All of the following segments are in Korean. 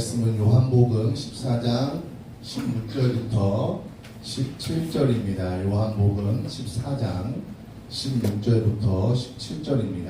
말씀은 요한복음 14장 16절부터 17절입니다. 요한복음 14장 16절부터 17절입니다.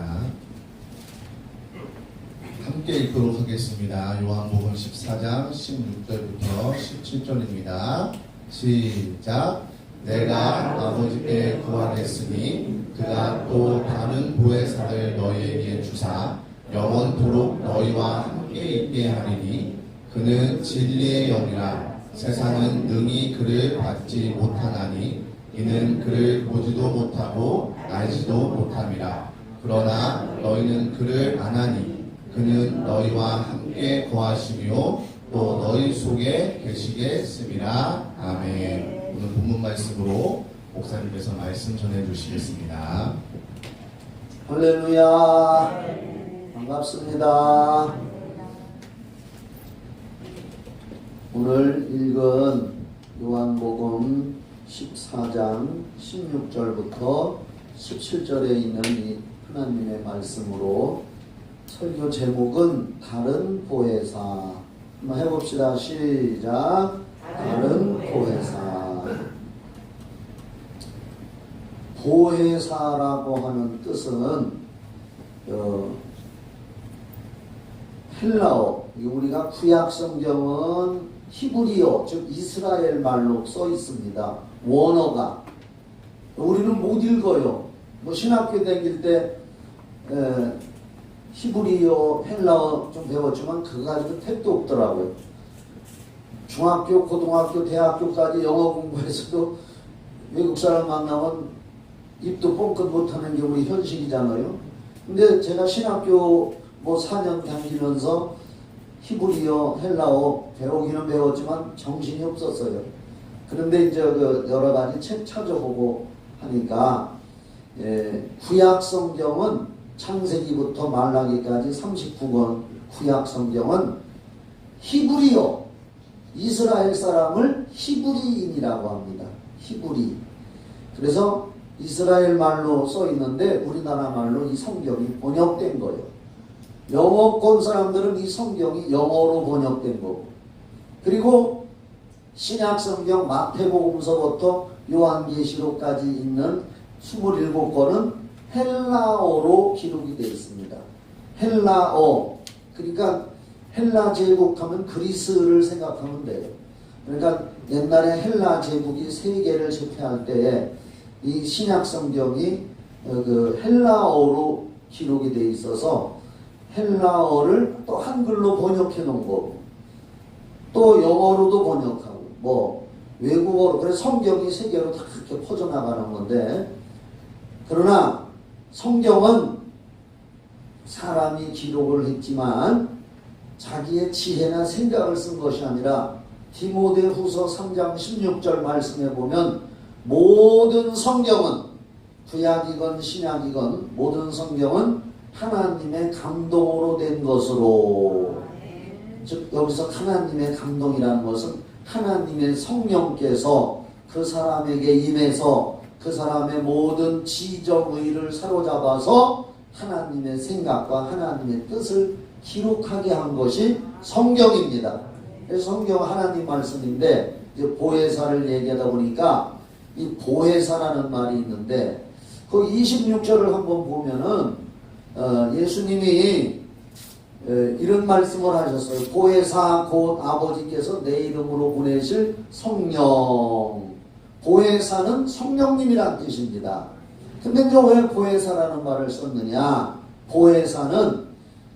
함께 읽도록 하겠습니다. 요한복음 14장 16절부터 17절입니다. 시작. 내가 아버지께 구하겠으니 그가 또 다른 보혜사를 너희에게 주사 영원토록 너희와 함께 있게 하리니 그는 진리의 영이라. 세상은 능히 그를 받지 못하나니 이는 그를 보지도 못하고 알지도 못함이라. 그러나 너희는 그를 아나니 그는 너희와 함께 거하시며 또 너희 속에 계시겠음이라. 아멘. 오늘 본문 말씀으로 목사님께서 말씀 전해주시겠습니다. 할렐루야. 반갑습니다. 오늘 읽은 요한복음 14장 16절부터 17절에 있는 이 하나님의 말씀으로 설교 제목은 다른 보혜사. 한번 해봅시다. 시작. 다른 보혜사. 보혜사라고 하는 뜻은 헬라어, 우리가 구약 성경은 히브리어, 즉 이스라엘 말로 써 있습니다. 원어가 우리는 못 읽어요. 신학교 다닐 때 히브리어, 헬라어 좀 배웠지만 그거 가지고 택도 없더라고요. 중학교, 고등학교, 대학교까지 영어 공부해서도 외국 사람 만나면 입도 뻥끗 못하는 게 우리 현실이잖아요. 근데 제가 신학교 4년 다니면서 히브리어, 헬라어 배우기는 배웠지만 정신이 없었어요. 그런데 이제 여러 가지 책 찾아보고 하니까 구약 성경은 창세기부터 말라기까지 39권 구약 성경은 히브리어, 이스라엘 사람을 히브리인이라고 합니다. 히브리. 그래서 이스라엘 말로 써 있는데 우리나라 말로 이 성경이 번역된 거예요. 영어권 사람들은 이 성경이 영어로 번역된 거고, 그리고 신약 성경 마태복음서부터 요한계시록까지 있는 27권은 헬라어로 기록이 되어 있습니다. 헬라어. 그러니까 헬라 제국 하면 그리스를 생각하면 돼요. 그러니까 옛날에 헬라 제국이 세계를 제패할 때에 이 신약 성경이 헬라어로 기록이 되어 있어서 헬라어를 또 한글로 번역해 놓은 거고, 또 영어로도 번역하고, 외국어로, 그래서 성경이 세계로 다 그렇게 퍼져나가는 건데, 그러나 성경은 사람이 기록을 했지만 자기의 지혜나 생각을 쓴 것이 아니라 디모데후서 3장 16절 말씀에 보면 모든 성경은, 구약이건 신약이건 모든 성경은 하나님의 감동으로 된 것으로, 즉 여기서 하나님의 감동이라는 것은 하나님의 성령께서 그 사람에게 임해서 그 사람의 모든 지정의를 사로잡아서 하나님의 생각과 하나님의 뜻을 기록하게 한 것이 성경입니다. 그래서 성경은 하나님 말씀인데, 이제 보혜사를 얘기하다 보니까 이 보혜사라는 말이 있는데, 그 26절을 한번 보면은 예수님이 이런 말씀을 하셨어요. 보혜사 곧 아버지께서 내 이름으로 보내실 성령. 보혜사는 성령님이란 뜻입니다. 근데 이제 왜 보혜사라는 말을 썼느냐? 보혜사는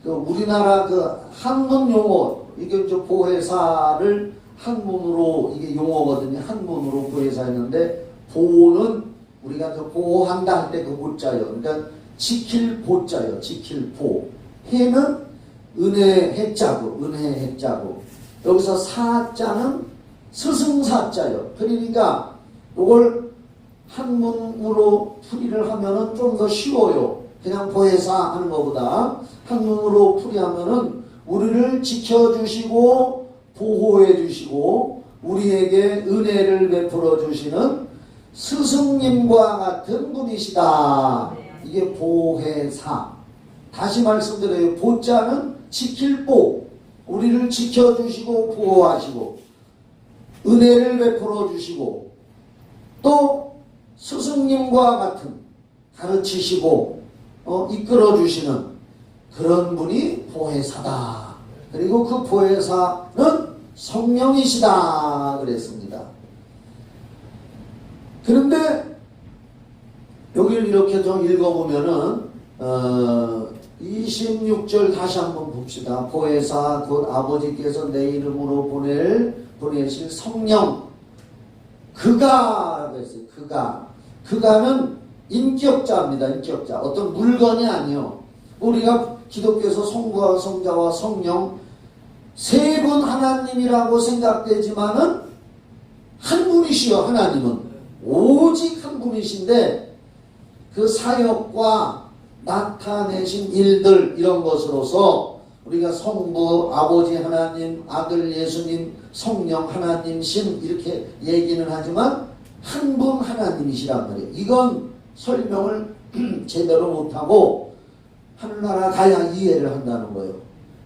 우리나라 한문 용어, 이게 이제 보혜사를 한문으로, 이게 용어거든요. 한문으로 보혜사였는데, 보는 우리가 보호한다 할 때 그 보자요. 그러니까 지킬 보자요. 지킬 보. 해는 은혜 해자고, 은혜 해자고. 여기서 사자는 스승사자요. 그러니까 이걸 한문으로 풀이를 하면은 좀 더 쉬워요. 그냥 보혜사 하는 것보다 한문으로 풀이하면은 우리를 지켜주시고 보호해주시고 우리에게 은혜를 베풀어 주시는 스승님과 같은 분이시다. 이게 보혜사. 다시 말씀드려요. 보자는 지킬 보. 우리를 지켜주시고 보호하시고 은혜를 베풀어 주시고 또 스승님과 같은 가르치시고 이끌어 주시는 그런 분이 보혜사다. 그리고 그 보혜사는 성령이시다 그랬습니다. 그런데 여기를 이렇게 좀 읽어보면은 26절 다시 한번 봅시다. 보혜사 곧 아버지께서 내 이름으로 보내실 성령 그가 그랬어요. 그가는 인격자입니다. 인격자. 어떤 물건이 아니요. 우리가 기독교에서 성부와 성자와 성령 세 분 하나님이라고 생각되지만은 한 분이시요. 하나님은 오직 한 분이신데 그 사역과 나타내신 일들 이런 것으로서 우리가 성부, 아버지 하나님, 아들 예수님, 성령 하나님, 신 이렇게 얘기는 하지만 한 분 하나님이시란 말이에요. 이건 설명을 제대로 못하고 하늘나라 가야 이해를 한다는 거예요.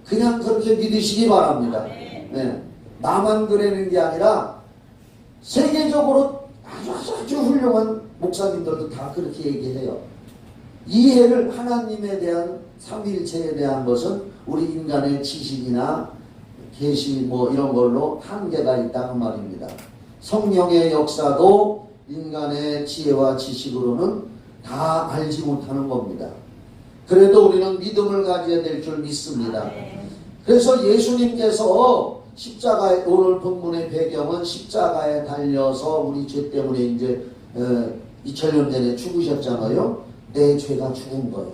그냥 그렇게 믿으시기 바랍니다. 네. 나만 그러는 게 아니라 세계적으로 아주 훌륭한 목사님들도 다 그렇게 얘기해요. 이해를 하나님에 대한 삼위일체에 대한 것은 우리 인간의 지식이나 계시 뭐 이런 걸로 한계가 있다는 말입니다. 성령의 역사도 인간의 지혜와 지식으로는 다 알지 못하는 겁니다. 그래도 우리는 믿음을 가져야 될 줄 믿습니다. 그래서 예수님께서 십자가에 오늘 본문의 배경은 십자가에 달려서 우리 죄 때문에 이제 2000년 전에 죽으셨잖아요. 내 죄가 죽은 거예요.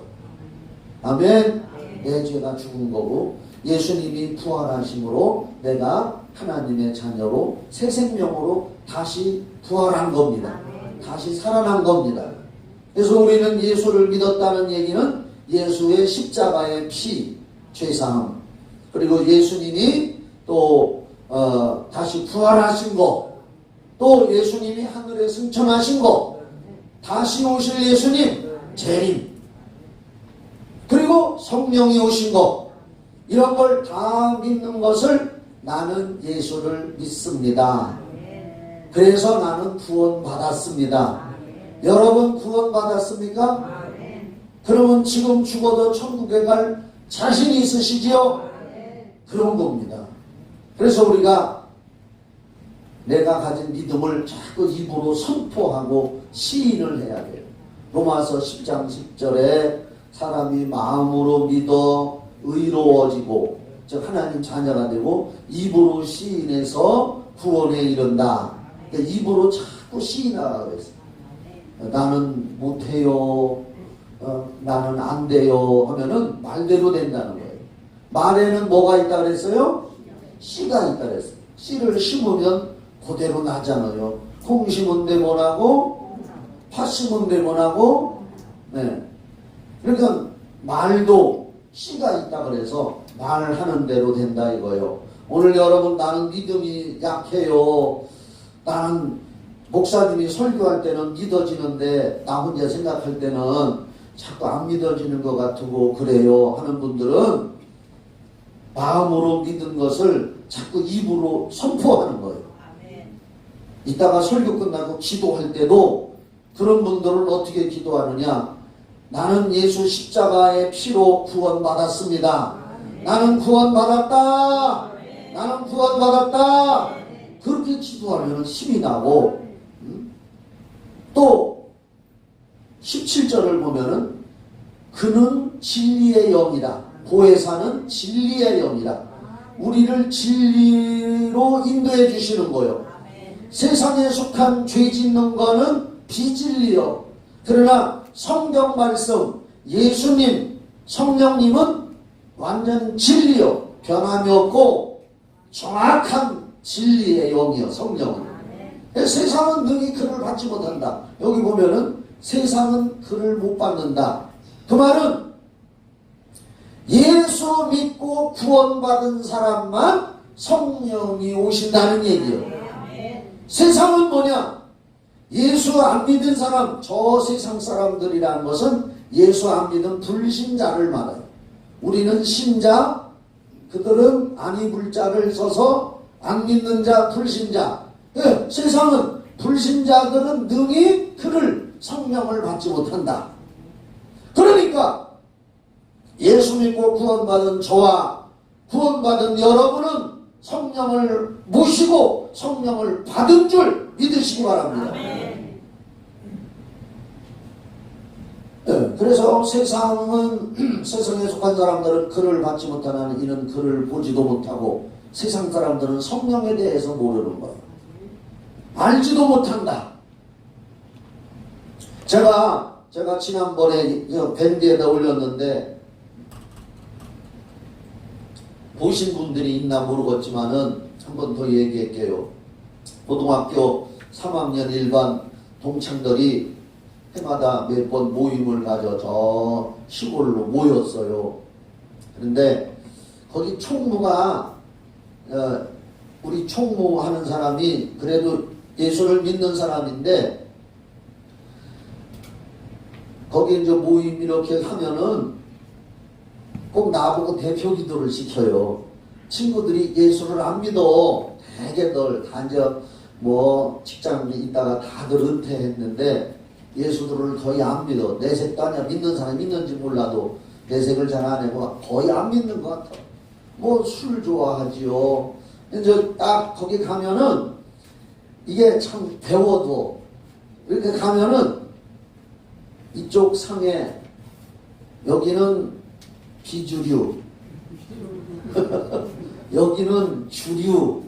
아멘. 내 죄가 죽은 거고 예수님이 부활하심으로 내가 하나님의 자녀로 새 생명으로 다시 부활한 겁니다. 다시 살아난 겁니다. 그래서 우리는 예수를 믿었다는 얘기는 예수의 십자가의 피, 죄사함 그리고 예수님이 또 다시 부활하신 거, 또 예수님이 하늘에 승천하신 거, 다시 오실 예수님 재림, 그리고 성령이 오신 거, 이런 걸 다 믿는 것을 나는 예수를 믿습니다. 그래서 나는 구원받았습니다. 여러분 구원받았습니까? 그러면 지금 죽어도 천국에 갈 자신이 있으시지요? 그런 겁니다. 그래서 우리가 내가 가진 믿음을 자꾸 입으로 선포하고 시인을 해야 돼요. 로마서 10장 10절에 사람이 마음으로 믿어 의로워지고 즉 하나님 자녀가 되고 입으로 시인해서 구원에 이른다. 그러니까 입으로 자꾸 시인하라고 했어요. 나는 못해요. 나는 안 돼요 하면은 말대로 된다는 거예요. 말에는 뭐가 있다 그랬어요? 씨가 있다 그랬어요. 씨를 심으면 그대로 나잖아요. 콩 심은 데 뭐라고? 팥 심은 데 뭐라고? 네. 그러니까 말도 씨가 있다 그래서 말하는 대로 된다 이거요. 오늘 여러분 나는 믿음이 약해요. 나는 목사님이 설교할 때는 믿어지는데 나 혼자 생각할 때는 자꾸 안 믿어지는 것 같고 그래요 하는 분들은 마음으로 믿은 것을 자꾸 입으로 선포하는 거예요. 이따가 설교 끝나고 기도할 때도 그런 분들은 어떻게 기도하느냐? 나는 예수 십자가의 피로 구원받았습니다. 나는 구원받았다. 나는 구원받았다. 그렇게 기도하면 힘이 나고 또 17절을 보면은 그는 진리의 영이다. 보혜사는 진리의 영이다. 우리를 진리로 인도해 주시는 거예요. 세상에 속한 죄 짓는 거는 비진리요. 그러나 성경 말씀, 예수님, 성령님은 완전 진리요. 변함이 없고 정확한 진리의 영이요. 성령은. 세상은 능히 그를 받지 못한다. 여기 보면은 세상은 그를 못 받는다. 그 말은 예수 믿고 구원받은 사람만 성령이 오신다는 얘기예요. 세상은 뭐냐? 예수 안 믿은 사람, 저 세상 사람들이라는 것은 예수 안 믿은 불신자를 말해요. 우리는 신자, 그들은 아니 불자를 써서 안 믿는 자, 불신자. 예, 세상은 불신자들은 능히 그를 성령을 받지 못한다. 그러니까 예수 믿고 구원받은 저와 구원받은 여러분은 성령을 모시고 성령을 받은 줄 믿으시기 바랍니다. 네, 그래서 세상은 세상에 속한 사람들은 그를 받지 못하는 이는 그를 보지도 못하고 세상 사람들은 성령에 대해서 모르는 거예요. 알지도 못한다. 제가 지난번에 밴드에다 올렸는데 보신 분들이 있나 모르겠지만은 한 번 더 얘기할게요. 고등학교 3학년 일반 동창들이 해마다 몇 번 모임을 가져 저 시골로 모였어요. 그런데 거기 총무가 우리 총무하는 사람이 그래도 예수를 믿는 사람인데 거기 이제 모임 이렇게 하면은 꼭 나보고 대표 기도를 시켜요. 친구들이 예수를 안 믿어. 대개들 다 이제 뭐 직장에 있다가 다들 은퇴했는데 예수들을 거의 안 믿어. 내색도 아니야. 믿는 사람이 있는지 몰라도 내색을 잘 안 해고 거의 안 믿는 것 같아. 뭐 술 좋아하지요. 이제 딱 거기 가면은 이게 참 배워도 이렇게 가면은 이쪽 상에 여기는 비주류 여기는 주류.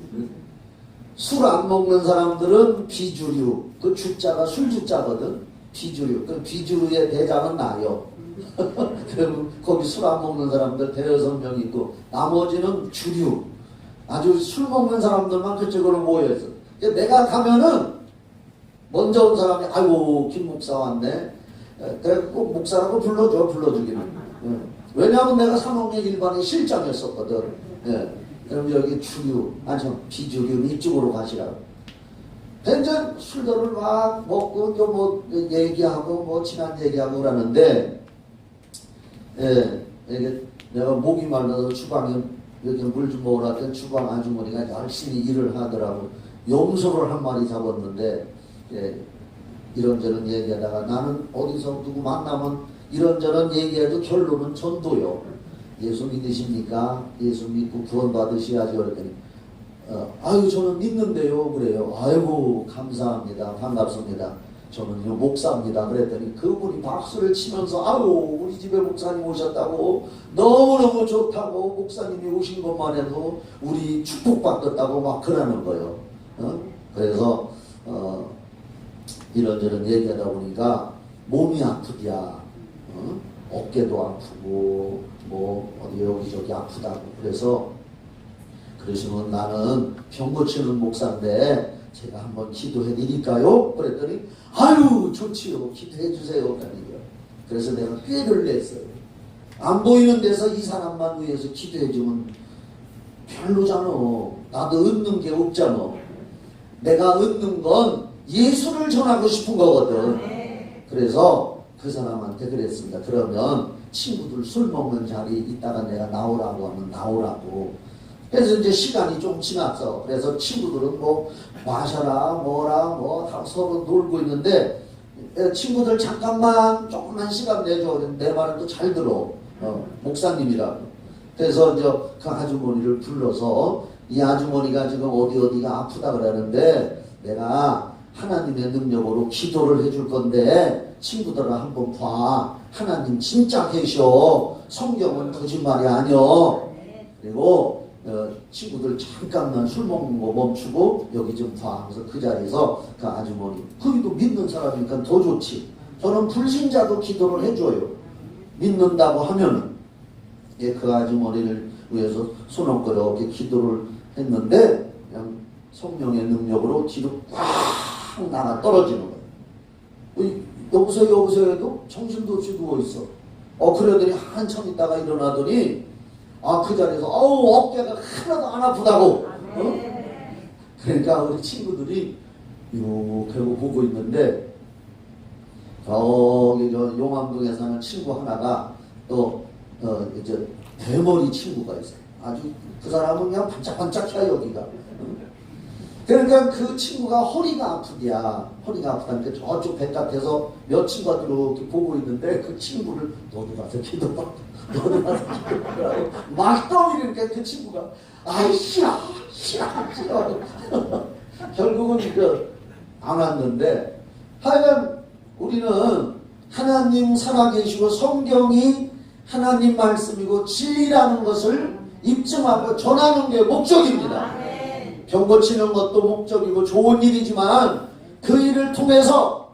술 안 먹는 사람들은 비주류. 그 주자가 술주자거든. 비주류. 그 비주류의 대장은 나요. 그리고 거기 술 안 먹는 사람들 대여섯 명 있고 나머지는 주류. 아주 술 먹는 사람들만 그쪽으로 모여있어. 내가 가면은 먼저 온 사람이 아이고 김 목사 왔네. 그래 꼭 목사라고 불러주기는. 왜냐하면 내가 3학년 1반에 실장이었었거든. 예. 그럼 여기 주류, 비주류 이쪽으로 가시라고. 이제 술들을 막 먹고 또 뭐 얘기하고 뭐 지난 얘기하고 그러는데, 예, 이게 내가 목이 말라서 주방에 이렇게 물 좀 먹으라 했더니 주방 아주머니가 열심히 일을 하더라고. 염소를 한 마리 잡았는데, 예, 이런저런 얘기하다가 나는 어디서 누구 만나면 이런저런 얘기해도 결론은 전도요. 예수 믿으십니까? 예수 믿고 구원 받으셔야죠. 그랬더니 아유 저는 믿는데요. 그래요. 아이고 감사합니다. 반갑습니다. 저는요 목사입니다. 그랬더니 그분이 박수를 치면서 아유 우리 집에 목사님 오셨다고 너무너무 좋다고 목사님이 오신 것만 해도 우리 축복받았다고 막 그러는 거예요. 그래서 이런저런 얘기하다 보니까 몸이 아프디야. 어깨도 아프고 뭐 어디 여기저기 아프다고. 그래서 그러시면 나는 병 고치는 목사인데 제가 한번 기도해 드릴까요? 그랬더니 아유 좋지요. 기도해 주세요. 그래서 내가 꾀를 냈어요. 안 보이는 데서 이 사람만 위해서 기도해 주면 별로잖아. 나도 얻는 게 없잖아. 내가 얻는 건 예수를 전하고 싶은 거거든. 그래서 그 사람한테 그랬습니다. 그러면 친구들 술 먹는 자리 있다가 내가 나오라고 하면 나오라고. 그래서 이제 시간이 좀 지났어. 그래서 친구들은 뭐 마셔라 뭐라 뭐 다 서로 놀고 있는데 친구들 잠깐만 조금만 시간 내줘. 내 말은 또 잘 들어. 목사님이라고. 그래서 이제 그 아주머니를 불러서 이 아주머니가 지금 어디가 아프다 그러는데 내가 하나님의 능력으로 기도를 해줄 건데 친구들아 한번 봐. 하나님 진짜 계셔. 성경은 거짓말이 아니여. 그리고 친구들 잠깐만 술 먹는 거 멈추고 여기 좀 봐. 그래서 그 자리에서 그 아주머니 거기도 믿는 사람이니까 더 좋지. 저는 불신자도 기도를 해줘요. 믿는다고 하면은. 예, 그 아주머니를 위해서 손 얹고 이렇게 기도를 했는데 그냥 성령의 능력으로 뒤로 꽉 나가 떨어지는 거예요. 여보세요 해도 정신도 없이 누워있어. 그러더니 한참 있다가 일어나더니 그 자리에서 어깨가 하나도 안 아프다고. 그러니까 우리 친구들이 이렇게 보고 있는데 저기 저 용암동에 사는 친구 하나가 또 이제 대머리 친구가 있어요. 아주 그 사람은 그냥 반짝반짝해 여기가. 그러니까 그 친구가 허리가 아프디야. 허리가 아프다는데 저쪽 바깥에서 몇 친구가 이렇게 보고 있는데 그 친구를 너도 가서 기도받고 너도 가서 기도받고 막 떠밀으니까 그 친구가 아이씨야 씨야 결국은 안 왔는데 하여간 우리는 하나님 살아계시고 성경이 하나님 말씀이고 진리라는 것을 입증하고 전하는 게 목적입니다. 병 고치는 것도 목적이고 좋은 일이지만 그 일을 통해서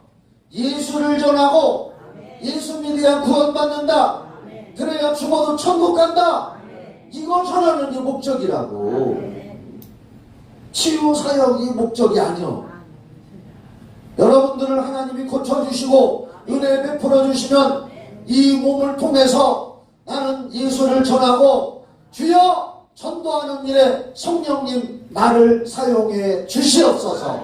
예수를 전하고 예수 믿어야 구원받는다. 그래야 죽어도 천국 간다. 이거 전하는 게 목적이라고. 치유 사역이 목적이 아니요. 여러분들을 하나님이 고쳐주시고 은혜 베풀어 주시면 이 몸을 통해서 나는 예수를 전하고 주여 전도하는 일에 성령님 나를 사용해 주시옵소서.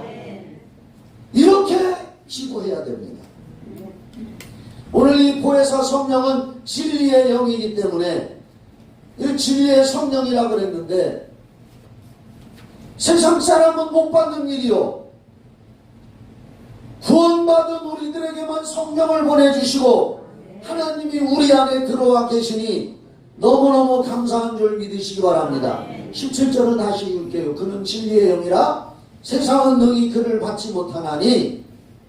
이렇게 기도해야 됩니다. 오늘 이 보혜사 성령은 진리의 영이기 때문에 이 진리의 성령이라 그랬는데 세상 사람은 못 받는 일이요. 구원받은 우리들에게만 성령을 보내주시고 하나님이 우리 안에 들어와 계시니 너무너무 감사한 줄 믿으시기 바랍니다. 17절을 다시 읽을게요. 그는 진리의 영이라 세상은 능히 그를 받지 못하나니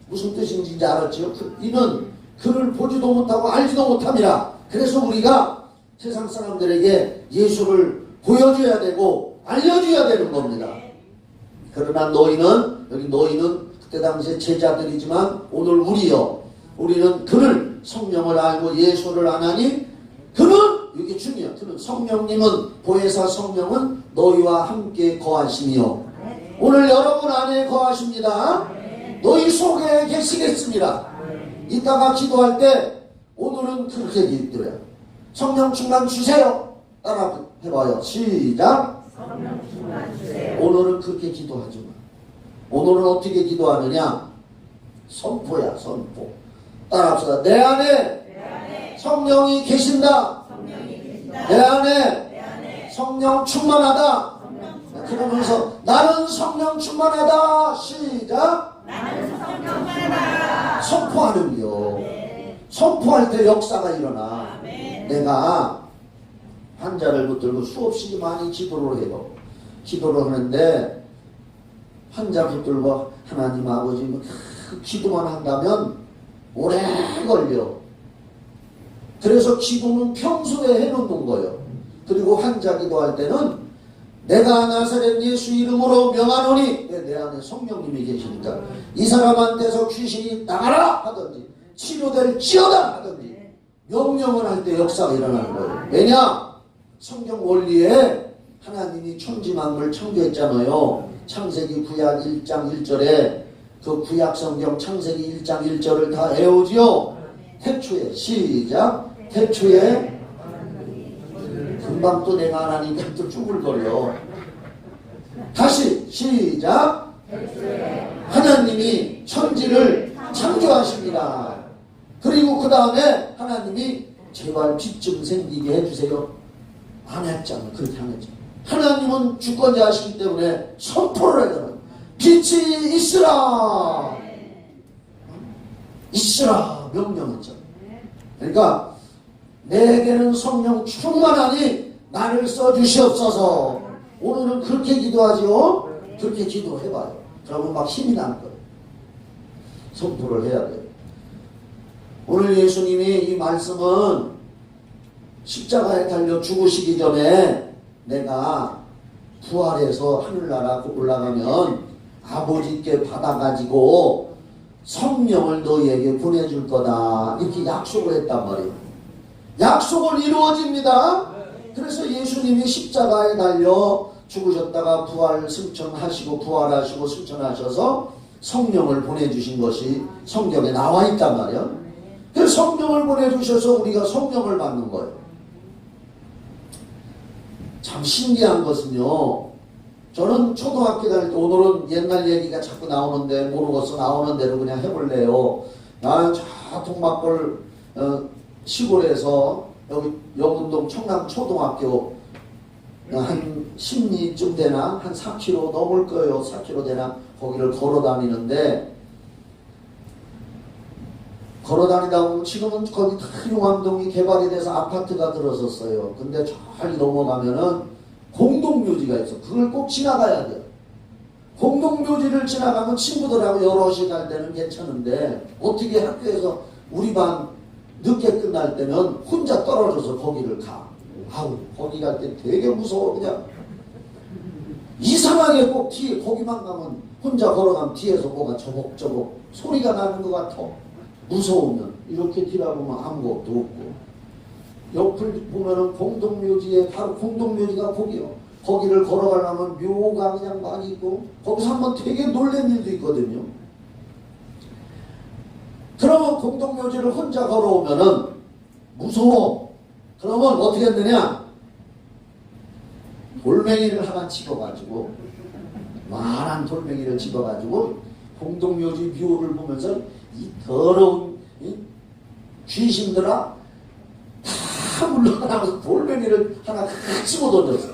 무슨 뜻인지 이제 알았죠? 이는 그를 보지도 못하고 알지도 못함이라. 그래서 우리가 세상 사람들에게 예수를 보여줘야 되고 알려줘야 되는 겁니다. 그러나 너희는 여기 너희는 그때 당시에 제자들이지만 오늘 우리는 그를 성령을 알고 예수를 안 하니 그는 이게 중요해요. 그는 성령님은 보혜사 성령은 너희와 함께 거하시며 오늘 여러분 안에 거하십니다. 너희 속에 계시겠습니다. 이따가 기도할 때 오늘은 그렇게 기도해요. 성령 충만 주세요. 따라 해봐요. 시작. 성령 충만 주세요. 오늘은 그렇게 기도하지만 오늘은 어떻게 기도하느냐? 선포야 선포. 따라합시다. 내 안에 성령이 계신다. 내 안에 성령 충만하다. 그러면서 나는 성령 충만하다. 시작. 나는 성령 충만하다. 선포하는요. 선포할 때 역사가 일어나. 내가 환자를 붙들고 수없이 많이 기도를 해요. 기도를 하는데 환자 붙들고 하나님 아버지 그 기도만 한다면 오래 걸려. 그래서 기도는 평소에 해놓는 거예요. 그리고 환자 기도할 때는 내가 나사렛 예수 이름으로 명하노니 내 안에 성령님이 계시니까 이 사람한테서 귀신이 나가라 하든지 치료될지어다 하든지 명령을 할 때 역사가 일어나는 거예요. 왜냐? 성경 원리에 하나님이 천지만물 창조했잖아요. 창세기 구약 1장 1절에 그 구약 성경 창세기 1장 1절을 다 외우지요. 태초에 시작. 태초에 금방 또 내가 안 하니까 또 쭈글거려. 다시 시작. 하나님이 천지를 창조하십니다. 그리고 그 다음에 하나님이 제발 빛 좀 생기게 해주세요. 안 했잖아. 그렇게 안 했잖아. 하나님은 주권자시기 때문에 선포를 하잖아요. 빛이 있으라. 있으라 명령했잖아. 그러니까 내게는 성령 충만하니 나를 써주시옵소서. 오늘은 그렇게 기도하죠. 그렇게 기도해봐요. 그러면 막 힘이 나는 거예요. 선포를 해야 돼요. 오늘 예수님이 이 말씀은 십자가에 달려 죽으시기 전에 내가 부활해서 하늘나라 올라가면 아버지께 받아가지고 성령을 너희에게 보내줄 거다. 이렇게 약속을 했단 말이에요. 약속은 이루어집니다. 그래서 예수님이 십자가에 달려 죽으셨다가 부활 승천하시고 부활하시고 승천하셔서 성령을 보내주신 것이 성경에 나와 있단 말이에요. 그 성령을 보내주셔서 우리가 성령을 받는 거예요. 참 신기한 것은요. 저는 초등학교 다닐 때 오늘은 옛날 얘기가 자꾸 나오는데 모르겠어. 나오는 대로 그냥 해볼래요. 나는 저 동막골 시골에서 여기 영운동 청남초등학교 한 10리쯤 되나 한 4km 넘을 거예요. 4km 되나 거기를 걸어 다니는데 걸어 다니다 보면 지금은 거기 다 용암동이 개발이 돼서 아파트가 들어섰어요. 근데 저기 넘어가면은 공동묘지가 있어. 그걸 꼭 지나가야 돼요. 공동묘지를 지나가면 친구들하고 여럿이 갈 때는 괜찮은데 어떻게 학교에서 우리 반 늦게 끝날 때는 혼자 떨어져서 거기를 가. 아우 거기 갈 때 되게 무서워. 그냥 이상하게 꼭 뒤에 거기만 가면 혼자 걸어가면 뒤에서 뭐가 저벅저벅 소리가 나는 것 같아. 무서우면 이렇게 뒤라보면 아무것도 없고 옆을 보면은 공동묘지에 바로 공동묘지가 거기요. 거기를 걸어가려면 묘가 그냥 막 있고 거기서 한번 되게 놀란 일도 있거든요. 그러면 공동묘지를 혼자 걸어오면은 무서워. 그러면 어떻게 했느냐? 돌멩이를 하나 집어가지고 만한 돌멩이를 집어가지고 공동묘지 묘를 보면서 이 더러운 귀신들아 다 물러나면서 돌멩이를 하나 집어 던졌어.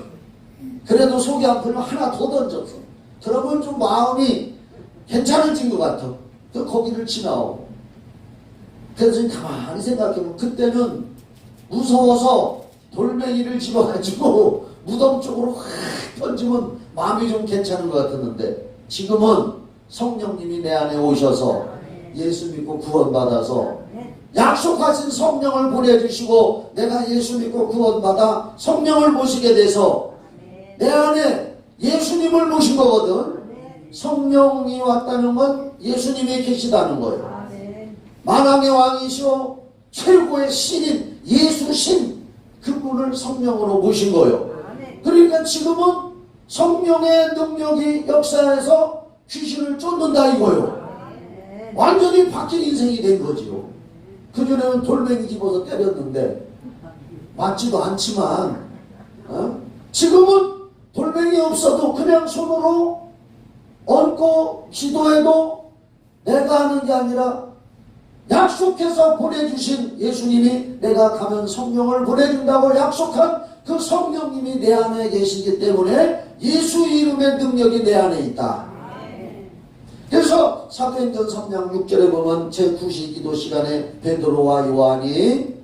그래도 속이 안 풀면 하나 더 던졌어. 그러면 좀 마음이 괜찮아진 것 같아. 그 거기를 지나오고. 그래서 가만히 생각해보면 그때는 무서워서 돌멩이를 집어가지고 무덤 쪽으로 확 던지면 마음이 좀 괜찮은 것 같았는데 지금은 성령님이 내 안에 오셔서 예수 믿고 구원받아서 약속하신 성령을 보내주시고 내가 예수 믿고 구원받아 성령을 모시게 돼서 내 안에 예수님을 모신 거거든. 성령이 왔다는 건 예수님이 계시다는 거예요. 만왕의 왕이시오 최고의 신인 예수신 그분을 성령으로 모신 거예요. 그러니까 지금은 성령의 능력이 역사해서 귀신을 쫓는다 이거예요. 완전히 바뀐 인생이 된 거지요. 그전에는 돌멩이 집어서 때렸는데 맞지도 않지만 지금은 돌멩이 없어도 그냥 손으로 얹고 기도해도 내가 하는 게 아니라 약속해서 보내주신 예수님이 내가 가면 성령을 보내준다고 약속한 그 성령님이 내 안에 계시기 때문에 예수 이름의 능력이 내 안에 있다. 그래서 사도행전 3장 6절에 보면 제9시 기도 시간에 베드로와 요한이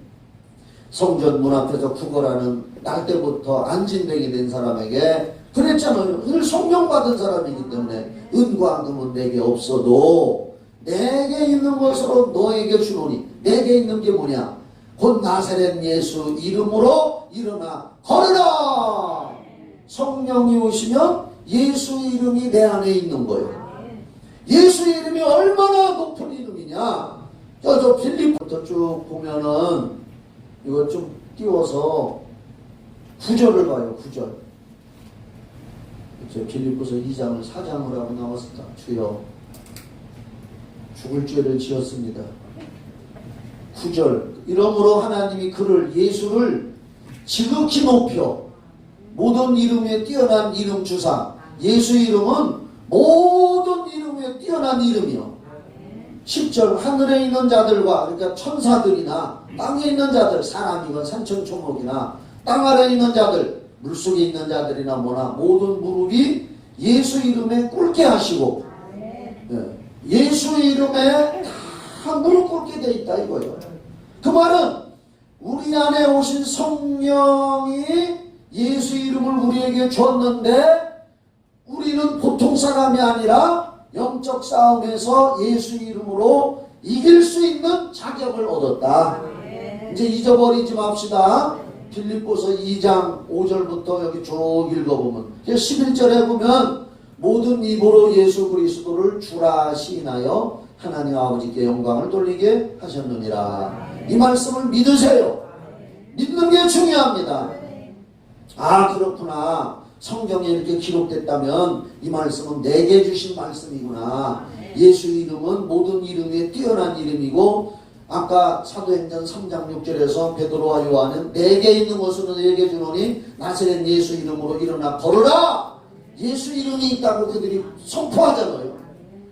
성전 문 앞에서 구걸하는 날 때부터 안진뱅이 된 사람에게 그랬잖아요. 늘 성령 받은 사람이기 때문에 은과 금은 내게 없어도 내게 있는 것으로 너에게 주노니. 내게 있는 게 뭐냐? 곧 나사렛 예수 이름으로 일어나 걸으라. 성령이 오시면 예수 이름이 내 안에 있는 거예요. 예수 이름이 얼마나 높은 이름이냐? 저 빌립부터 쭉 보면은 이거 좀 띄워서 9절을 봐요. 9절. 저 빌립보서 2장을 4장을 하고 나왔었다. 주여 죽을 죄를 지었습니다. 9절. 이러므로 하나님이 그를 예수를 지극히 높여 모든 이름에 뛰어난 이름 주사. 예수 이름은 모든 이름에 뛰어난 이름이요. 10절. 하늘에 있는 자들과 그러니까 천사들이나 땅에 있는 자들, 사람이건 산천초목이나 땅 아래에 있는 자들, 물속에 있는 자들이나 뭐나 모든 무릎이 예수 이름에 꿇게 하시고 예수 이름에 다 무릎 꿇게 돼 있다 이거예요. 그 말은 우리 안에 오신 성령이 예수 이름을 우리에게 줬는데 우리는 보통 사람이 아니라 영적 싸움에서 예수 이름으로 이길 수 있는 자격을 얻었다. 이제 잊어버리지 맙시다. 빌립보서 2장 5절부터 여기 쭉 읽어보면 11절에 보면 모든 입으로 예수 그리스도를 주라 시인하여 하나님 아버지께 영광을 돌리게 하셨느니라. 이 말씀을 믿으세요. 믿는 게 중요합니다. 아 그렇구나. 성경에 이렇게 기록됐다면 이 말씀은 내게 주신 말씀이구나. 예수 이름은 모든 이름에 뛰어난 이름이고 아까 사도행전 3장 6절에서 베드로와 요한은 내게 있는 것으로 내게 주노니 나사렛 예수 이름으로 일어나 걸으라. 예수 이름이 있다고 그들이 선포하잖아요.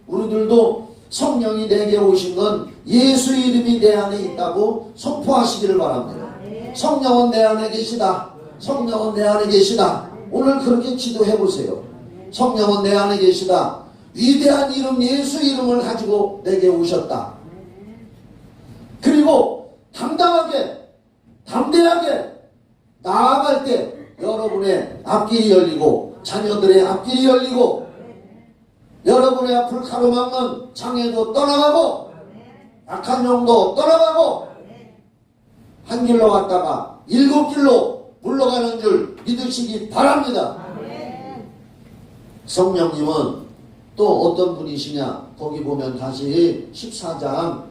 우리들도 성령이 내게 오신 건 예수 이름이 내 안에 있다고 선포하시기를 바랍니다. 성령은 내 안에 계시다. 성령은 내 안에 계시다. 오늘 그렇게 기도해 보세요. 성령은 내 안에 계시다. 위대한 이름 예수 이름을 가지고 내게 오셨다. 그리고 담대하게 나아갈 때 여러분의 앞길이 열리고 자녀들의 앞길이 열리고 여러분의 앞을 가로막는 장애도 떠나가고 악한 영도 떠나가고 한 길로 갔다가 7길로 물러가는 줄 믿으시기 바랍니다. 성령님은 또 어떤 분이시냐? 거기 보면 다시 14장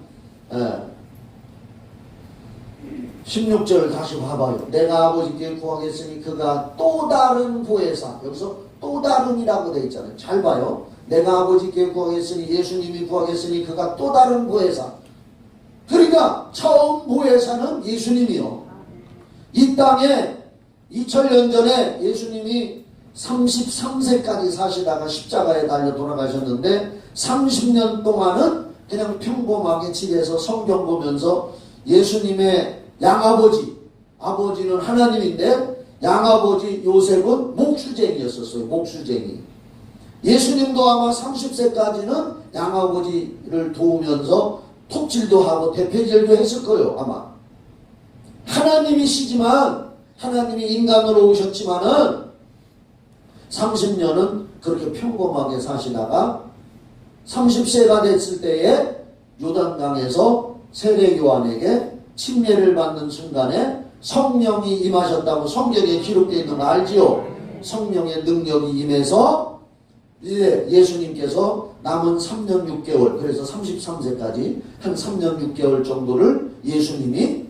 16절 다시 봐봐요. 내가 아버지께 구하겠으니 그가 또 다른 보혜사, 여기서 또 다른이라고 되어 있잖아요. 잘 봐요. 내가 아버지께 구하겠으니, 예수님이 구하겠으니 그가 또 다른 보혜사. 그러니까 처음 보혜사는 예수님이요. 이 땅에 2000년 전에 예수님이 33세까지 사시다가 십자가에 달려 돌아가셨는데 30년 동안은 그냥 평범하게 집에서 성경 보면서 예수님의 양아버지, 아버지는 하나님인데 양아버지 요셉은 목수쟁이였었어요. 목수쟁이. 예수님도 아마 30세까지는 양아버지를 도우면서 톱질도 하고 대패질도 했을 거예요. 아마. 하나님이시지만, 하나님이 인간으로 오셨지만은 30년은 그렇게 평범하게 사시다가 30세가 됐을 때에 요단강에서 세례 요한에게 침례를 받는 순간에 성령이 임하셨다고 성경에 기록되어 있는 거 알지요? 성령의 능력이 임해서 예수님께서 남은 3년 6개월, 그래서 33세까지 한 3년 6개월 정도를 예수님이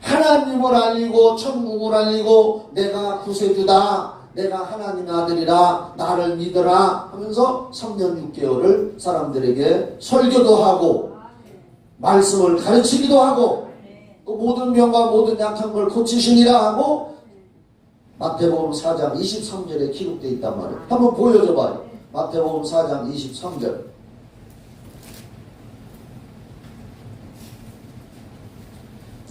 하나님을 알리고 천국을 알리고 내가 구세주다, 내가 하나님의 아들이라, 나를 믿어라 하면서 3년 6개월을 사람들에게 설교도 하고 말씀을 가르치기도 하고 또 모든 병과 모든 약한 걸 고치시니라 하고 마태복음 4장 23절에 기록되어 있단 말이에요. 한번 보여줘 봐요. 마태복음 4장 23절.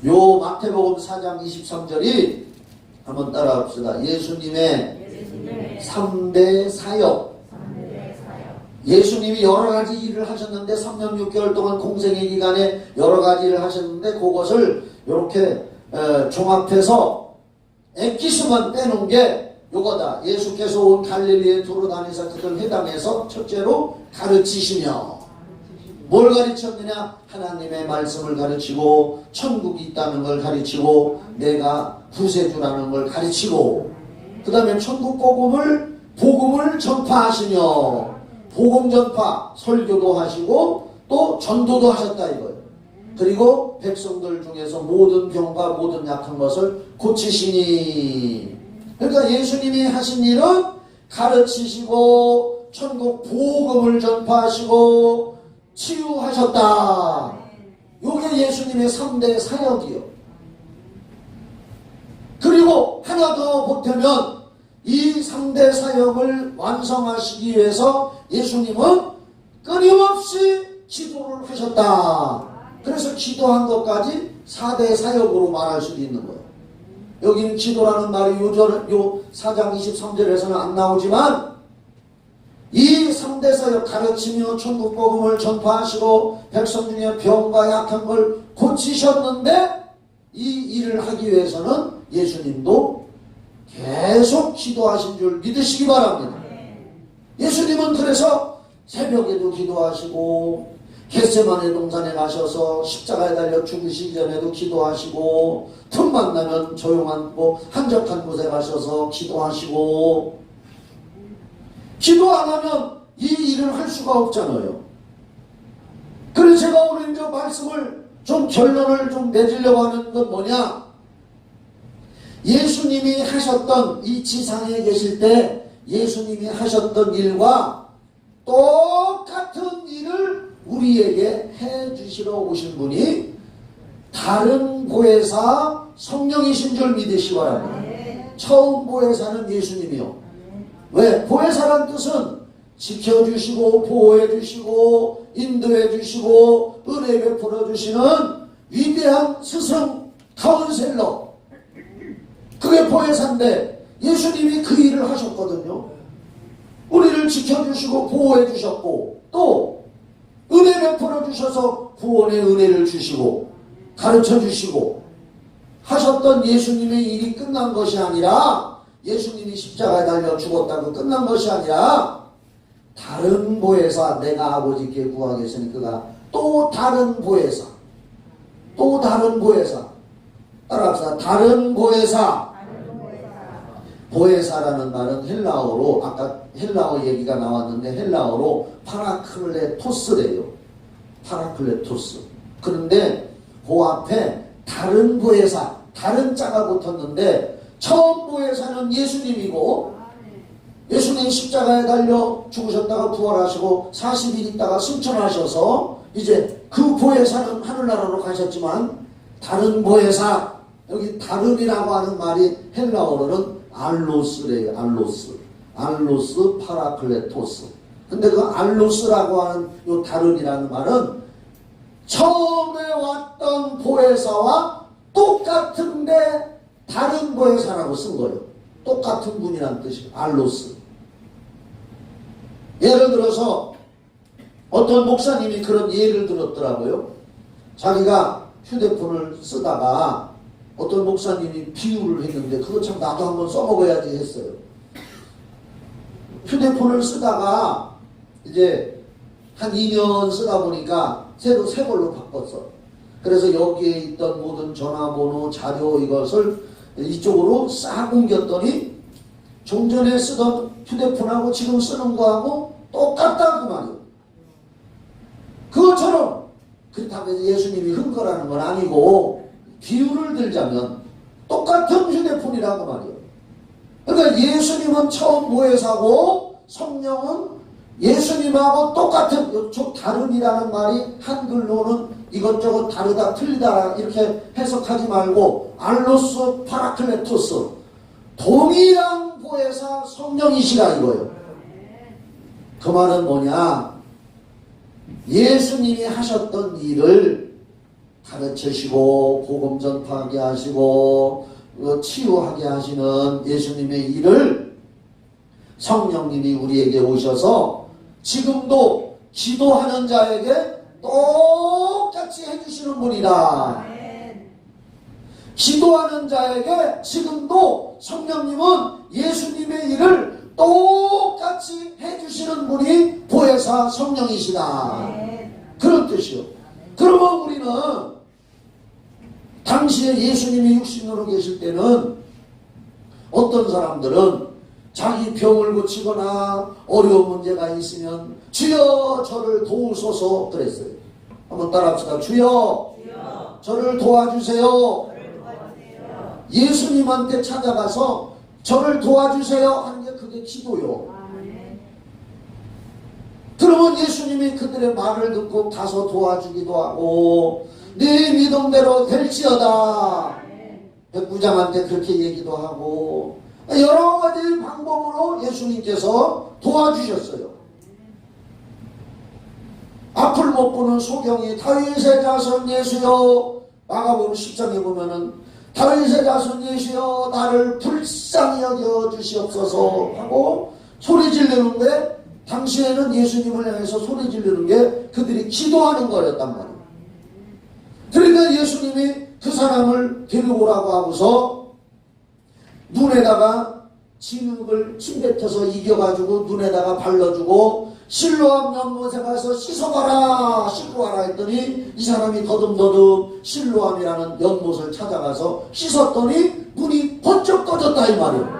요 마태복음 4장 23절이 한번 따라합시다. 예수님의 3대 사역. 예수님이 여러 가지 일을 하셨는데 3년 6개월 동안 공생의 기간에 여러 가지 일을 하셨는데 그것을 이렇게 종합해서 엑기스만 빼놓은 게 요거다. 예수께서 온 갈릴리에 두루 다니사 그들 회당에서 첫째로 가르치시며 뭘 가르쳤느냐? 하나님의 말씀을 가르치고 천국이 있다는 걸 가르치고 내가 구세주라는 걸 가르치고 그 다음에 천국 복음을 전파하시며 복음 전파, 설교도 하시고 또 전도도 하셨다 이거예요. 그리고 백성들 중에서 모든 병과 모든 약한 것을 고치시니. 그러니까 예수님이 하신 일은 가르치시고 천국 복음을 전파하시고 치유하셨다. 이게 예수님의 3대 사역이요. 그리고 하나 더 보태면 이 3대 사역을 완성하시기 위해서 예수님은 끊임없이 기도를 하셨다. 그래서 기도한 것까지 4대 사역으로 말할 수도 있는 거예요. 여기는 기도라는 말이 요 4장 23절에서는 안 나오지만 이 3대 사역 가르치며 천국 복음을 전파하시고 백성 중에 병과 약한 걸 고치셨는데 이 일을 하기 위해서는 예수님도 계속 기도하신 줄 믿으시기 바랍니다. 예수님은 그래서 새벽에도 기도하시고 겟세마네 동산에 가셔서 십자가에 달려 죽으시기 전에도 기도하시고 틈만 나면 조용한 한적한 곳에 가셔서 기도하시고 기도 안 하면 이 일을 할 수가 없잖아요. 그래서 제가 오늘 저 말씀을 좀 결론을 좀 내주려고 하는 건 뭐냐? 예수님이 하셨던 이 지상에 계실 때 예수님이 하셨던 일과 똑같은 일을 우리에게 해주시러 오신 분이 다른 보혜사 성령이신 줄 믿으시기 바랍니다. 처음 보혜사는 예수님이요. 왜? 보혜사란 뜻은 지켜주시고 보호해주시고 인도해주시고 은혜 베풀어주시는 위대한 스승 카운셀러 그게 보혜사인데 예수님이 그 일을 하셨거든요. 우리를 지켜주시고 보호해 주셨고 또 은혜 베풀어 주셔서 구원의 은혜를 주시고 가르쳐 주시고 하셨던 예수님의 일이 끝난 것이 아니라, 예수님이 십자가에 달려 죽었다고 끝난 것이 아니라 다른 보혜사, 내가 아버지께 구하겠으니 그가 또 다른 보혜사, 또 다른 보혜사, 따라합시다. 다른 보혜사. 보혜사라는 말은 헬라어로, 아까 헬라어 얘기가 나왔는데 헬라어로 파라클레토스래요. 파라클레토스. 그런데 그 앞에 다른 보혜사, 다른 자가 붙었는데 처음 보혜사는 예수님이고, 예수님 십자가에 달려 죽으셨다가 부활하시고 40일 있다가 승천하셔서 이제 그 보혜사는 하늘나라로 가셨지만, 다른 보혜사, 여기 다른이라고 하는 말이 헬라어로는 알로스래요. 알로스 파라클레토스. 근데 그 알로스라고 하는 요 다른이라는 말은 처음에 왔던 보혜사와 똑같은데 다른 보혜사라고 쓴 거예요. 똑같은 분이라는 뜻이에요. 알로스. 예를 들어서 어떤 목사님이 그런 예를 들었더라고요. 자기가 휴대폰을 쓰다가 어떤 목사님이 비유를 했는데 그거 참 나도 한번 써먹어야지 했어요. 휴대폰을 쓰다가 이제 한 2년 쓰다 보니까 새 걸로 바꿨어. 그래서 여기에 있던 모든 전화번호, 자료 이것을 이쪽으로 싹 옮겼더니 종전에 쓰던 휴대폰하고 지금 쓰는 거하고 똑같다 그 말이에요. 그것처럼 그렇다고 해서 예수님이 한 거라는 건 아니고, 비유를 들자면 똑같은 휴대폰이라고 말이에요. 그러니까 예수님은 처음 보혜사고 성령은 예수님하고 똑같은, 이쪽 다른이라는 말이 한글로는 이것저것 다르다 틀리다 이렇게 해석하지 말고 알로스 파라클레토스, 동일한 보혜사 성령이시라 이거예요. 그 말은 뭐냐, 예수님이 하셨던 일을 가르치시고 복음 전파하게 하시고 치유하게 하시는 예수님의 일을 성령님이 우리에게 오셔서 지금도 기도하는 자에게 똑같이 해주시는 분이다. 기도하는 자에게 지금도 성령님은 예수님의 일을 똑같이 해주시는 분이 보혜사 성령이시다. 그런 뜻이요. 그러면 우리는 당시에 예수님이 육신으로 계실 때는 어떤 사람들은 자기 병을 고치거나 어려운 문제가 있으면 주여 저를 도우소서 그랬어요. 한번 따라합시다. 주여, 저를 도와주세요. 예수님한테 찾아가서 저를 도와주세요 하는 게 그게 기도요. 그러면 예수님이 그들의 말을 듣고 가서 도와주기도 하고 네 믿음대로 될지어다. 백부장한테 그렇게 얘기도 하고 여러 가지 방법으로 예수님께서 도와주셨어요. 앞을 못 보는 소경이 다윗의 자손 예수여, 마가복음 10장에 보면은 다윗의 자손 예수여 나를 불쌍히 여겨 주시옵소서 하고 소리 지르는데, 당시에는 예수님을 향해서 소리 지르는 게 그들이 기도하는 거였단 말이에요. 그러니까 예수님이 그 사람을 데리고 오라고 하고서 눈에다가 진흙을 침뱉어서 이겨가지고 눈에다가 발라주고 실로암 연못에 가서 씻어봐라, 씻고 와라 했더니 이 사람이 더듬더듬 실로암이라는 연못을 찾아가서 씻었더니 눈이 번쩍 떠졌다 이 말이에요.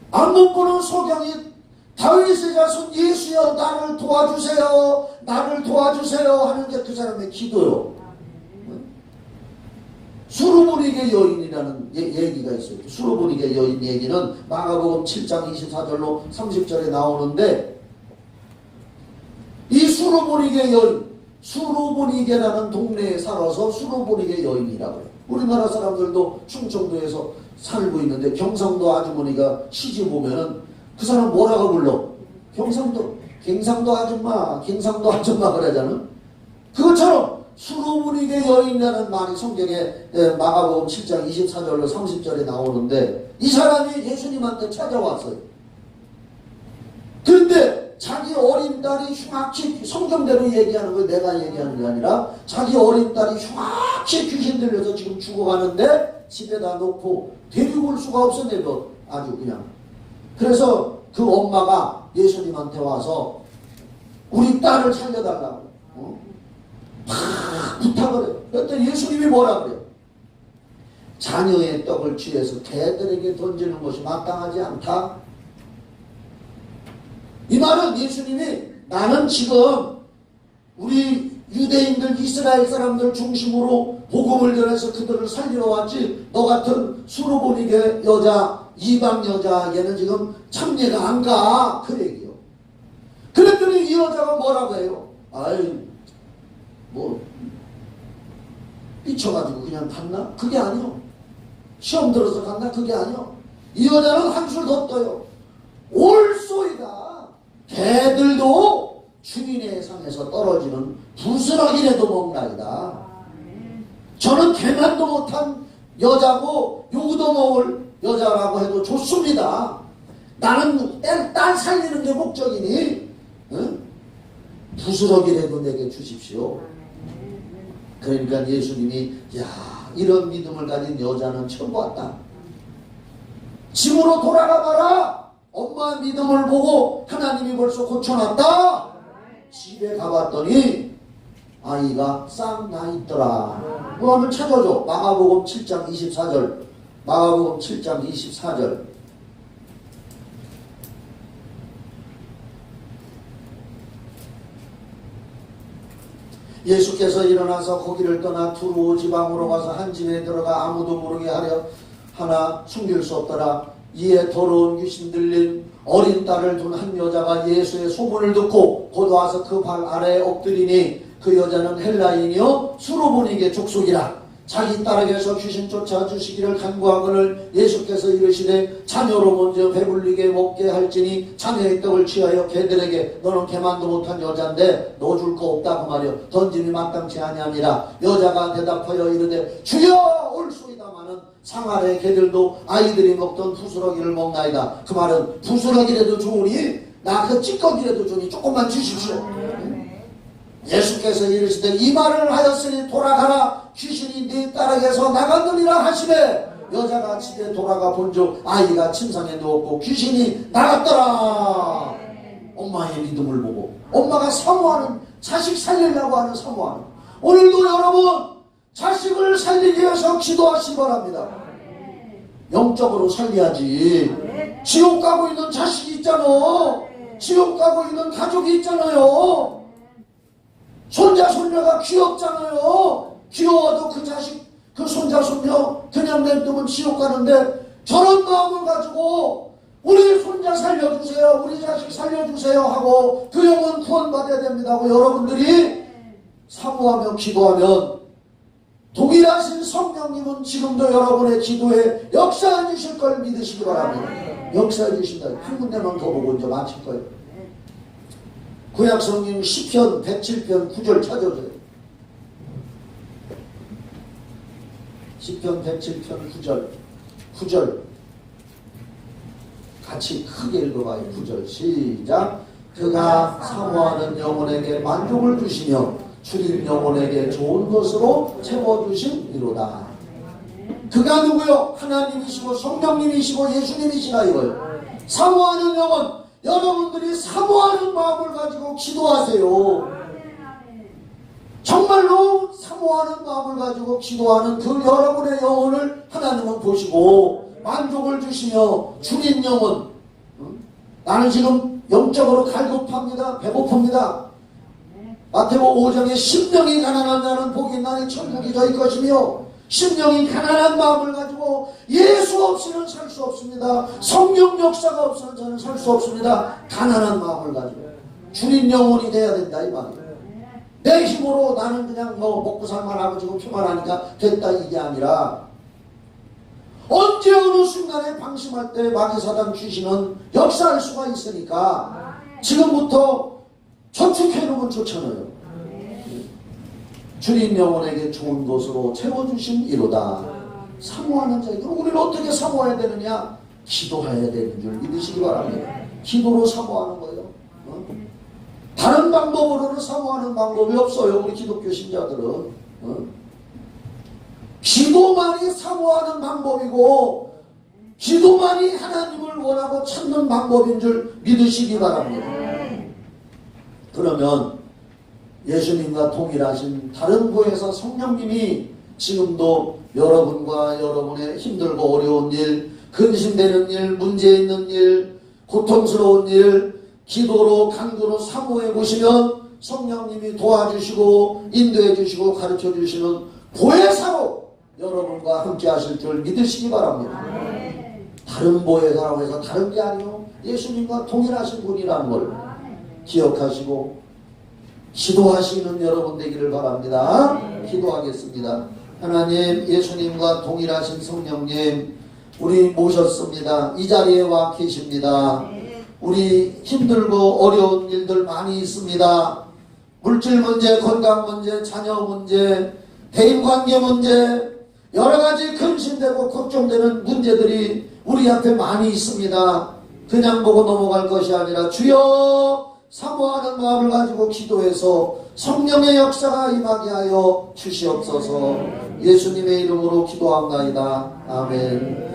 안 못 보는 소경이 다윗의 자손 예수여 나를 도와주세요, 나를 도와주세요 하는 게 그 사람의 기도요. 수르보니게 여인이라는 얘기가 있어요. 수르보니게 여인 얘기는 마가복음 7장 24절로 30절에 나오는데, 이 수르보니게 여인, 수르보니게라는 동네에 살아서 수르보니게 여인이라고 해요. 우리나라 사람들도 충청도에서 살고 있는데 경상도 아주머니가 시집 오면은 그 사람 뭐라고 불러? 경상도 아줌마 그러잖아. 그것처럼 수로분이게 여인이라는 말이 성경에 마가복음 7장 24절로 30절에 나오는데 이 사람이 예수님한테 찾아왔어요. 그런데 자기 어린 딸이 흉악히 성경대로 얘기하는 거예요. 내가 얘기하는 게 아니라 자기 어린 딸이 흉악히 귀신 들려서 지금 죽어가는데 집에다 놓고 데리고 올 수가 없었네요. 아주 그냥. 그래서 그 엄마가 예수님한테 와서 우리 딸을 살려달라고 막 부탁을 해요. 그랬더니 예수님이 뭐라 그래요? 자녀의 떡을 취해서 개들에게 던지는 것이 마땅하지 않다. 이 말은 예수님이 나는 지금 우리 유대인들 이스라엘 사람들 중심으로 복음을 전해서 그들을 살리러 왔지 너 같은 수로보니게 여자 이방 여자에게는 지금 참례가 안 가. 그 얘기요. 그랬더니 이 여자가 뭐라고 해요? 아이 뭐 삐쳐가지고 그냥 갔나? 그게 아니요. 시험 들어서 갔나? 그게 아니요. 이 여자는 한술 더 떠요. 올소이다. 개들도 주인의 상에서 떨어지는 부스러기라도 먹나이다. 저는 개만도 못한 여자고 욕도 먹을 여자라고 해도 좋습니다. 나는 딸 살리는 게 목적이니 응? 부스러기라도 내게 주십시오. 그러니까 예수님이 야 이런 믿음을 가진 여자는 처음 봤다. 집으로 돌아가 봐라. 엄마 믿음을 보고 하나님이 벌써 고쳐놨다. 집에 가봤더니 아이가 싹 나있더라. 그거 한번 찾아줘. 마가복음 7장 24절. 마가복음 7장 24절. 예수께서 일어나서 거기를 떠나 두루 지방으로 가서 한 집에 들어가 아무도 모르게 하려 하나 숨길 수 없더라. 이에 더러운 귀신 들린 어린 딸을 둔 한 여자가 예수의 소문을 듣고 곧 와서 그 발 아래에 엎드리니 그 여자는 헬라인이요 수로보니게 족속이라. 자기 딸에게서 귀신 쫓아주시기를 간구하거늘 예수께서 이르시되 자녀로 먼저 배불리게 먹게 할지니 자녀의 떡을 취하여 개들에게 너는 개만도 못한 여자인데 너 줄 거 없다 그 말이요. 던짐이 마땅치 아니함이라. 여자가 대답하여 이르되 주여 올소이다마는 상 아래 개들도 아이들이 먹던 부스러기를 먹나이다. 그 말은 부스러기라도 좋으니 나 그 찌꺼기라도 주니 조금만 주십시오. 예수께서 이르시되 이 말을 하였으니 돌아가라. 귀신이 네 딸에게서 나갔느니라 하시되 여자가 집에 돌아가 본즉 아이가 침상에 누웠고 귀신이 나갔더라. 엄마의 믿음을 보고 엄마가 사모하는 자식 살리려고 하는 사모하는 오늘도 여러분 자식을 살리기 위해서 기도하시기 바랍니다. 영적으로 살려야지. 지옥 가고 있는 자식이 있잖아. 지옥 가고 있는 가족이 있잖아요. 손자 손녀가 귀엽잖아요. 귀여워도 그 자식 그 손자 손녀 그냥 냅두면 지옥 가는데 저런 마음을 가지고 우리 손자 살려주세요 우리 자식 살려주세요 하고 그 영혼 구원받아야 됩니다 하고 여러분들이 사모하며 기도하면 동일하신 성령님은 지금도 여러분의 기도에 역사해 주실 걸 믿으시기 바랍니다. 역사해 주신다. 한 군데만 더 보고 이제 마칠 거예요. 구약성경 시편 107편 9절 찾아주세요. 시편 107편 9절 같이 크게 읽어봐요. 9절 시작. 그가 사모하는 영혼에게 만족을 주시며 주님 영혼에게 좋은 것으로 채워주심이로다. 그가 누구요? 하나님이시고 성령님이시고 예수님이시라 이거요. 사모하는 영혼, 여러분들이 사모하는 마음을 가지고 기도하세요. 정말로 사모하는 마음을 가지고 기도하는 그 여러분의 영혼을 하나님은 보시고 만족을 주시며 주님 영혼, 나는 지금 영적으로 갈급합니다. 배고픕니다. 마태복음 5장에 심령이 가난한 자는 복이 있나니 천국이 저희 것이며 심령이 가난한 마음을 가지고 예수 없이는 살 수 없습니다. 성령 역사가 없이는 저는 살 수 없습니다. 가난한 마음을 가지고 주님 영혼이 돼야 된다 이 말이에요. 내 힘으로 나는 그냥 뭐 먹고 살만 하고 지금 표만 하니까 됐다 이게 아니라 언제 어느 순간에 방심할 때 마귀사단 귀신은 역사할 수가 있으니까 지금부터 저축해놓으면 좋잖아요. 주님 영혼에게 좋은 것으로 채워주신 이로다. 사모하는 자에게 우리는 어떻게 사모해야 되느냐? 기도해야 되는 줄 믿으시기 바랍니다. 기도로 사모하는 거예요. 다른 방법으로는 사모하는 방법이 없어요. 우리 기독교 신자들은. 기도만이 사모하는 방법이고 기도만이 하나님을 원하고 찾는 방법인 줄 믿으시기 바랍니다. 그러면 예수님과 동일하신 다른 부에서 성령님이 지금도 여러분과 여러분의 힘들고 어려운 일, 근심되는 일, 문제 있는 일, 고통스러운 일 기도로 간구로 사모해 보시면 성령님이 도와주시고 인도해 주시고 가르쳐 주시는 보혜사로 여러분과 함께 하실 줄 믿으시기 바랍니다. 다른 보혜사라고 해서 다른 게 아니요 예수님과 동일하신 분이라는 걸 기억하시고 기도하시는 여러분 되기를 바랍니다. 기도하겠습니다. 하나님, 예수님과 동일하신 성령님 우리 모셨습니다. 이 자리에 와 계십니다. 우리 힘들고 어려운 일들 많이 있습니다. 물질 문제, 건강 문제, 자녀 문제, 대인관계 문제, 여러 가지 근심되고 걱정되는 문제들이 우리 앞에 많이 있습니다. 그냥 보고 넘어갈 것이 아니라 주여 사모하는 마음을 가지고 기도해서 성령의 역사가 임하게 하여 주시옵소서. 예수님의 이름으로 기도합나이다. 아멘.